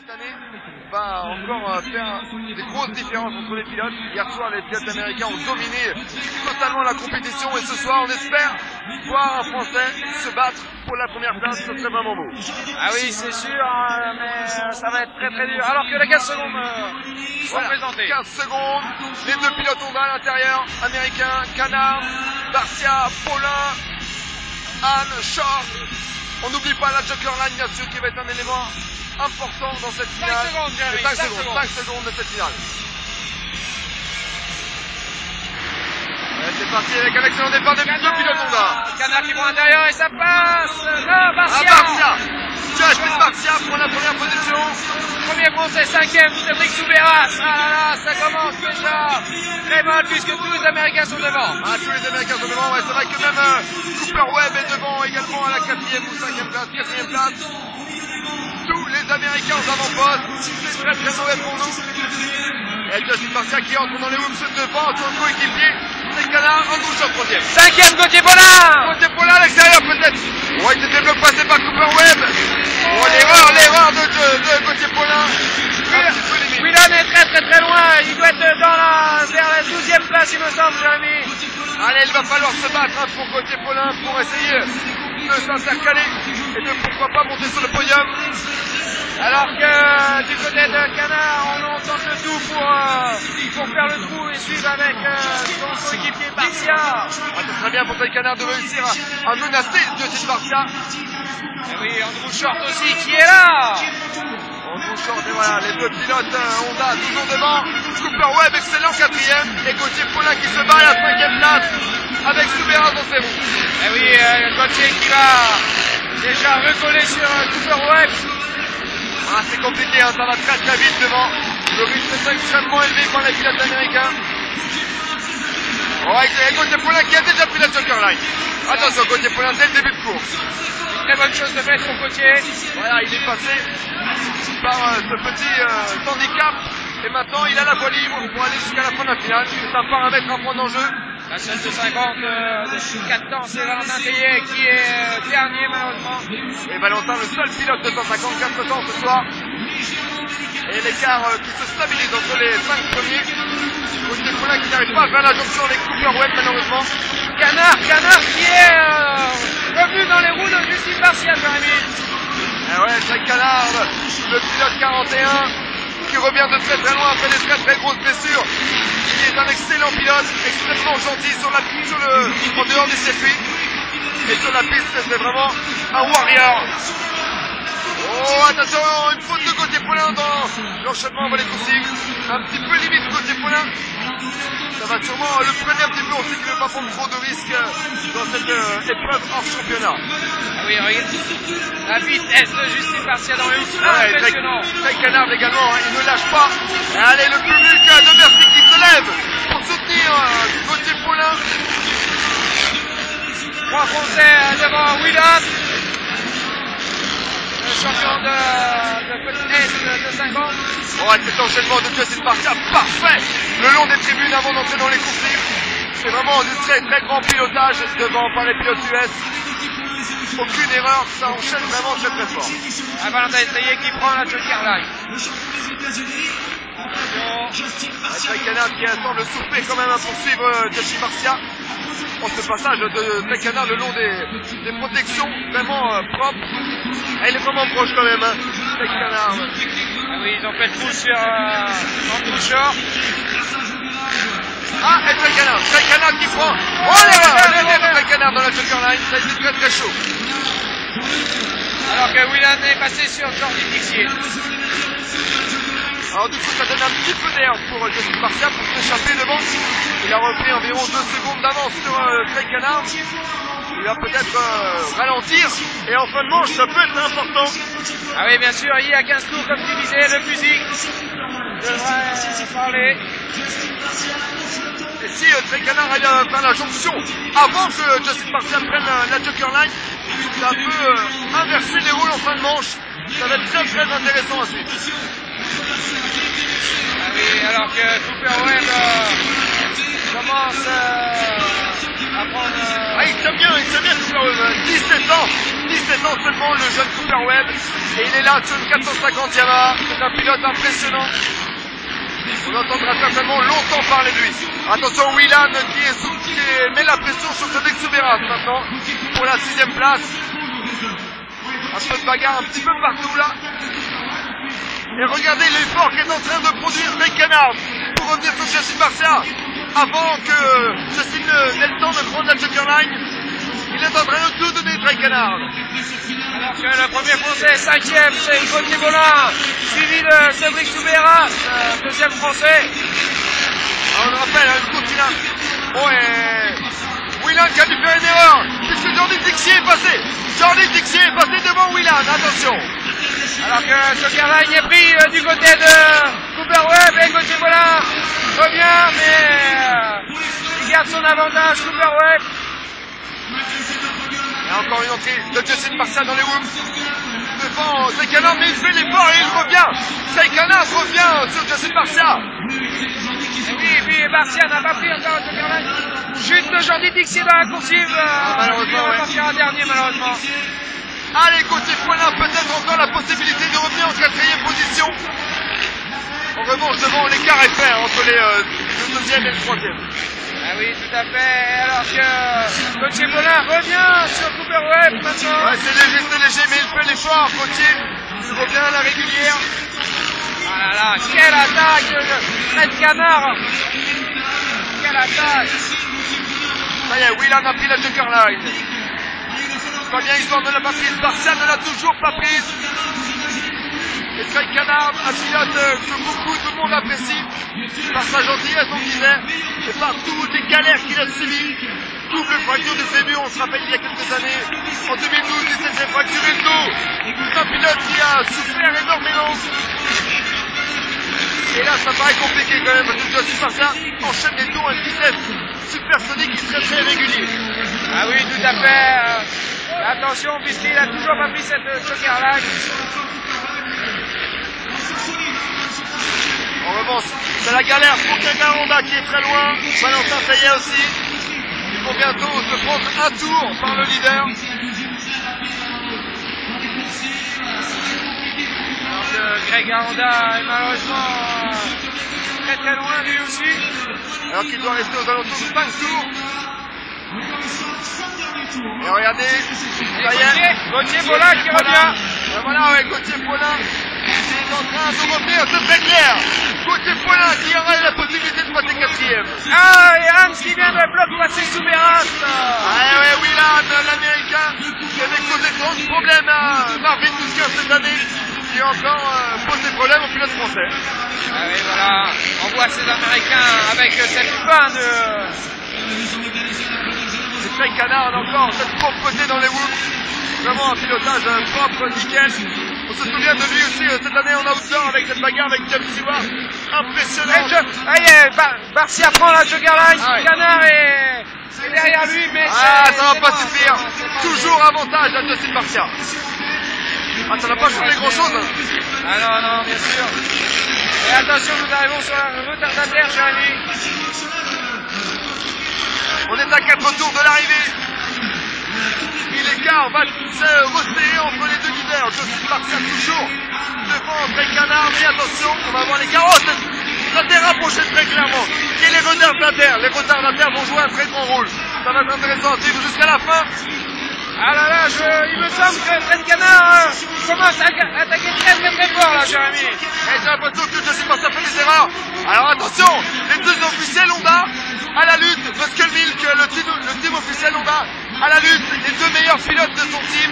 cette année va encore faire des grosses différences entre les pilotes. Hier soir, les pilotes américains ont dominé totalement la compétition et ce soir, on espère voir un Français se battre pour la première place. Ce serait vraiment beau. Ah oui, c'est sûr, mais ça va être très très dur. Alors que les 15 secondes sont présentées. 15 secondes, les deux pilotes Honda à l'intérieur, américains, Canard, Barcia, Paulin, Anne, Short. On n'oublie pas la Joker Line, bien sûr, qui va être un élément important dans cette finale. 5 secondes, Jérémy, 5 secondes de cette finale. C'est parti avec un excellent départ des deux pilotes Honda. Canard qui prend l'intérieur et ça passe. Non, Barcia. Barcia. Josh Barcia prend la première position. Premier français, 5e, Cédric Souberas. Ah là là, ça commence déjà très mal puisque tous les Américains sont devant. Ah, tous les Américains sont devant, ouais, c'est vrai que même Cooper Webb est devant également à la 4e ou 5e place, 4e place. Tous les Américains aux avant-postes, c'est très très mauvais pour nous. Et Josh Barcia qui entre dans les hoops devant son coéquipier, c'est Canard en douche en 3e. 5e, Gauthier Paulin. Gauthier Paulin à l'extérieur peut-être. Ouais, c'était bloc passé par Cooper Webb. Oh, l'erreur de Gauthier Paulin. Whelan est très loin, il doit être vers la 12e place il me semble, Jérémy. Allez, il va falloir se battre pour Gauthier Paulin pour essayer de s'intercaler et de pourquoi pas monter sur le podium. Alors que du côté de Canard, on tente le tout pour faire le trou et suivre avec son coéquipier Barcia. Ah, c'est très bien pour ce Canard de réussir à menacer Josh Barcia. Et oui, Andrew Short aussi qui est là. Andrew Short, et voilà, les deux pilotes Honda toujours devant. Cooper Webb, excellent 4e. Et Gauthier Paulin qui se bat à la 5e place avec Souberas dans ses roues. Et oui, Gauthier qui va déjà recoller sur Cooper Webb. Ah, c'est compliqué, hein, ça va très très vite devant. Le rythme est extrêmement élevé par les pilotes américains. Ouais, et Gauthier Paulin qui a déjà pris la Joker Line. Attention, Gauthier Paulin dès le début de course. Une très bonne chose de fait pour Gauthier. Voilà, il est passé par ce petit handicap. Et maintenant, il a la voie libre pour aller jusqu'à la fin de la finale. C'est un paramètre à prendre en jeu. La seule de 50 de 4 temps, c'est Valentin Tellier qui est dernier malheureusement. Et Valentin, le seul pilote de 154 temps ce soir. Et l'écart qui se stabilise entre les 5 premiers. Gauthier Paulin qui n'arrive pas à faire la jonction avec Cooper Webb malheureusement. Canard qui est revenu dans les roues de Justine Barcia, Jérémy. Et ouais, c'est Canard, le pilote 41. Qui revient de très loin après des très grosses blessures. Il est un excellent pilote, extrêmement gentil en dehors du circuit. Et sur la piste, c'est vraiment un warrior. Oh, attention, une faute de Gauthier Paulin dans l'enchaînement avant les consignes. Un petit peu limite Gauthier Paulin. Ça va sûrement le freiner un petit peu. On sait qu'il ne veut pas prendre trop de risques dans cette épreuve hors championnat. Ah oui, regarde. La vitesse de Justine Barcia dans le impressionnant. Très Canard également, hein, il ne lâche pas. Et allez, le public de Bercy qui se lève pour soutenir Gauthier Paulin. 3 Français devant Whelan. Le champion de côte est de 50. Ouais, cet enchaînement de Justin Barcia parfait le long des tribunes avant d'entrer dans les courses. C'est vraiment du très grand pilotage devant par les pilotes US. Aucune erreur, ça enchaîne vraiment très fort. Ah, Valentin Tellier qui prend la Joker Line. Très Canard qui semble souffler quand même à poursuivre Justin Barcia. On ce passage de Très Canard le long des protections vraiment propres. Et il est vraiment proche quand même, hein. Très Canard. Ah oui, ils ont fait le coup sur Andrew Short. Ah, et Très Canard qui prend. Oh l'erreur de Très Canard dans la Joker Line, ça a été très chaud. Alors que Whelan est passé sur Jordi Tixier. Alors du coup ça donne un petit peu d'air pour Justin Barcia pour s'échapper devant. Il a repris environ 2 secondes d'avance sur Très Canard. Il va peut-être ralentir et en fin de manche ça peut être important. Ah oui bien sûr, il y a 15 tours comme tu disais, le musique devrait parler. Et si Très Canard arrive à faire la jonction avant que Justin Barcia prenne la Joker Line, ça peut inverser les rôles en fin de manche. Ça va être très intéressant à suivre. Ah oui, alors que Cooper Webb commence à prendre... il tient bien Cooper Webb. 17 ans seulement le jeune Cooper Webb. Et il est là sur une 450 Yamaha. C'est un pilote impressionnant. On entendra certainement longtemps parler de lui. Attention, Whelan qui met la pression sur son Exuberas maintenant pour la 6ème place. Un peu de bagarre un petit peu partout là. Et regardez l'effort qu'est en train de produire Drake Canard pour revenir sur Justin Barcia avant que Justin n'ait le temps de prendre la Joker Line. Il est en train de tout donner Drake Canard. Alors que le premier français, 5e, c'est Gauthier Bolin, suivi de Cédric Souberas, 2e français. Alors, on rappelle, le continent. Bon, et Whelan qui a dû faire une erreur, puisque Jordi Tixier est passé. Jordi Tixier est passé devant Whelan, attention. Alors que Joker Line est pris du côté de Cooper Webb et Gauthier Bolin revient, mais il garde son avantage, Cooper Webb. Et encore une entrée de Justin Barcia dans les whoops. Devant Saïkana, mais il fait l'effort et il revient. Saïkana revient sur Justin Barcia. Oui, et puis Barcia n'a pas pris encore Joker Line. Chute de Jordi Tixier dans la coursive. Malheureusement, il repartira dernier malheureusement. Allez, Gauthier Poilin, peut-être encore la possibilité de revenir en 4e position. En revanche, devant l'écart est fait entre le 2e et le 3e. Ah oui, tout à fait. Alors que Gauthier Bolin revient sur Cooper Webb maintenant. Ouais, c'est léger, mais il fait l'effort. Gauthier, il revient à la régulière. Ah là là, quelle attaque de Fred Canard. Quelle attaque. Ça y est, Whelan a pris la Joker Line. Pas bien, histoire ne l'a pas prise. Barcia ne l'a toujours pas prise. Et Drake Canard, un pilote que beaucoup, tout le monde apprécie par sa gentillesse, on disait, et par toutes les galères qu'il a subies. Double fracture du fémur, on se rappelle il y a quelques années. En 2012, il s'était fracturé le dos. C'est un pilote qui a souffert énormément. Et là, ça paraît compliqué quand même, parce que Justin Barcia enchaîne les tours à une vitesse supersonique qui serait très régulier. Ah oui, tout à fait. Attention, puisqu'il n'a toujours pas pris cette Joker Line. En revanche, c'est la galère pour Quintin Honda qui est très loin. Valentin Sayet aussi. Ils vont bientôt se prendre un tour par le leader. Alors que Greg Honda est malheureusement très loin lui aussi. Alors qu'il doit rester aux alentours de 5 tours. Et regardez, ça y est, Gauthier Bolin qui revient. Et voilà, ouais, Gauthier Bolin qui est en train de revenir, c'est très clair. Gauthier Bolin qui aura la possibilité de passer 4e. Ah, et Hans qui vient de bloc passer Souberas. Ah ouais, Whelan, l'américain, qui avait causé tant de problèmes à Marvin Dusker cette année, qui a encore posé problème aux pilotes français. Ah oui, voilà, on voit ces Américains avec cette fin de... C'est très canard encore, cette propreté dans les whoops. Vraiment un pilotage propre, nickel. On se souvient de lui aussi cette année en outdoor avec cette bagarre avec James Stewart. Impressionnant. Barcia prend la Joker Line, Ah ouais. Canard est derrière lui, mais Ah, ça va pas suffire. Toujours avantage à Justin Barcia. Ah, ça n'a pas changé grand chose. Ah non, non, bien sûr. Et attention, nous arrivons sur un retardataire, Jérémy. On est à 4 tours de l'arrivée. Et l'écart va se resserrer entre les deux leaders. Justin Barcia toujours devant Drake Canard. Mais attention, on va voir l'écart. Oh, ça s'est rapproché très clairement. Et les retardataires. Les retardataires vont jouer un très grand rôle. Ça va être intéressant à suivre jusqu'à la fin. Ah là là, il me semble que Fred Canard commence à attaquer très fort là, Jérémy. Et j'ai l'impression que Justin Barcia fait des erreurs. Alors attention, les deux officiels Honda à la lutte. Muskelmilk, le team officiel Honda à la lutte. Les deux meilleurs pilotes de son team.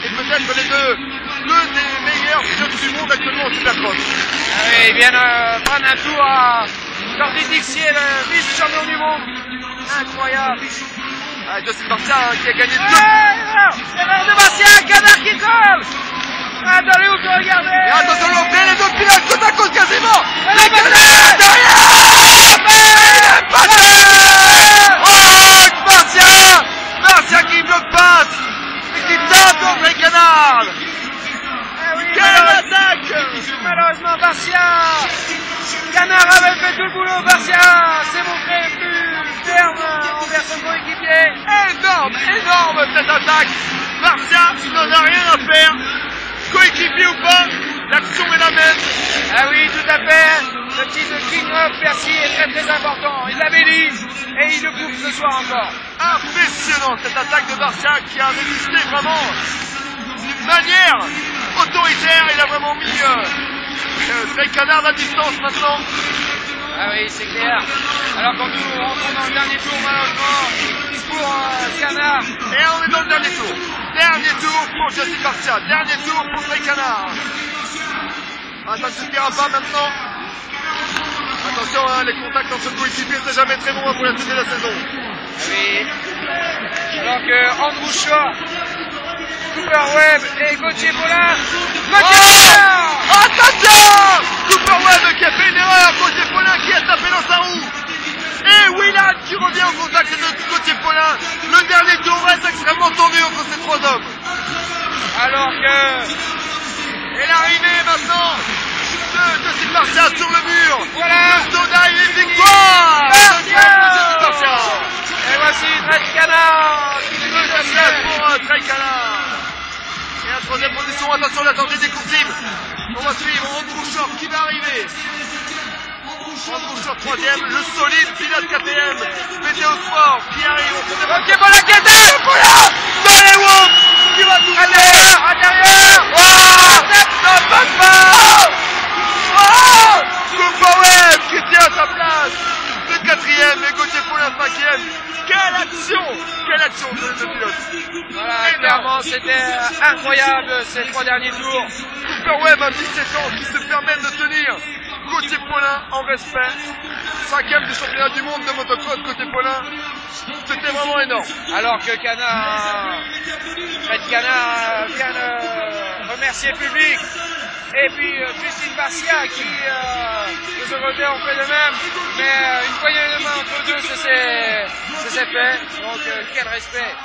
Et peut-être les deux des meilleurs pilotes du monde actuellement au Supercross. Ah oui, ils viennent prendre un tour à Jordi Tixier, le vice-champion du monde. Incroyable. Ah, Justin Barcia qui a gagné deux. Erreur de Barcia, Canard qui colle. Attendez, vous pouvez regarder. Et attention l'entrée, les deux pilotes côte à côte quasiment. Et Canard derrière. Il est passé. Oh, Barcia qui bloque passe et qui tape André Canard. Quelle attaque. Malheureusement, Barcia. Canard avait fait tout le boulot. Barcia s'est montré plus ferme envers son coéquipier. Énorme, énorme cette attaque. Barcia n'en a rien à faire. Coéquipier ou pas, l'action est la même. Ah oui, tout à fait. Le titre King of Percy est très très important. Il l'avait dit et il le prouve ce soir encore. Impressionnant cette attaque de Barcia qui a résisté vraiment d'une manière autoritaire. Il a vraiment mis Trey Canard à distance maintenant. Ah oui, c'est clair. Alors quand nous rentrons dans le dernier tour, malheureusement, pour Canard. Et on est dans le dernier tour. Dernier tour pour Jesse Barcia. Dernier tour pour Trey Canard. Ah, ça ne suffira pas maintenant. Attention, hein, les contacts entre coéquipiers, c'est jamais très bon pour la suite de la saison. Ah oui. Alors que Andrew Shaw, Cooper Webb et Gauthier Paulin. Attention! Cooper Webb qui a fait une erreur. Gauthier Paulin qui a tapé dans sa roue. Et Willard qui revient en contact de Gauthier Paulin. Le dernier tour reste extrêmement tendu entre ces trois hommes. Alors que... Et l'arrivée maintenant de Jesse Barcia sur le mur. Voilà. Le Soda et victoire. Et voici Trey Canard qui nous pour Trey Canard. Et en troisième position, attention la tendue des coursives. On va suivre Andrew Short qui va arriver. Andrew Short troisième, le solide pilote KTM, Météo Sport qui arrive. Ok, bon la quête. Dolly Wolf qui va tout Intérieur. Ça passe pas. Cooper Webb qui tient sa place. Le quatrième et Gauthier Paulin cinquième. Quelle action de les deux pilotes. Voilà, clairement c'était incroyable ces trois derniers tours. Cooper Webb à 17 ans qui se permet de tenir Gauthier Paulin en respect. Cinquième du championnat du monde de motocross côté Paulin. C'était vraiment énorme. Alors que Fred Canard vient de remercier le public. Et puis Justine Barcia qui de son côté ont fait de même. Mais une poignée de main entre deux, c'est fait. Donc quel respect.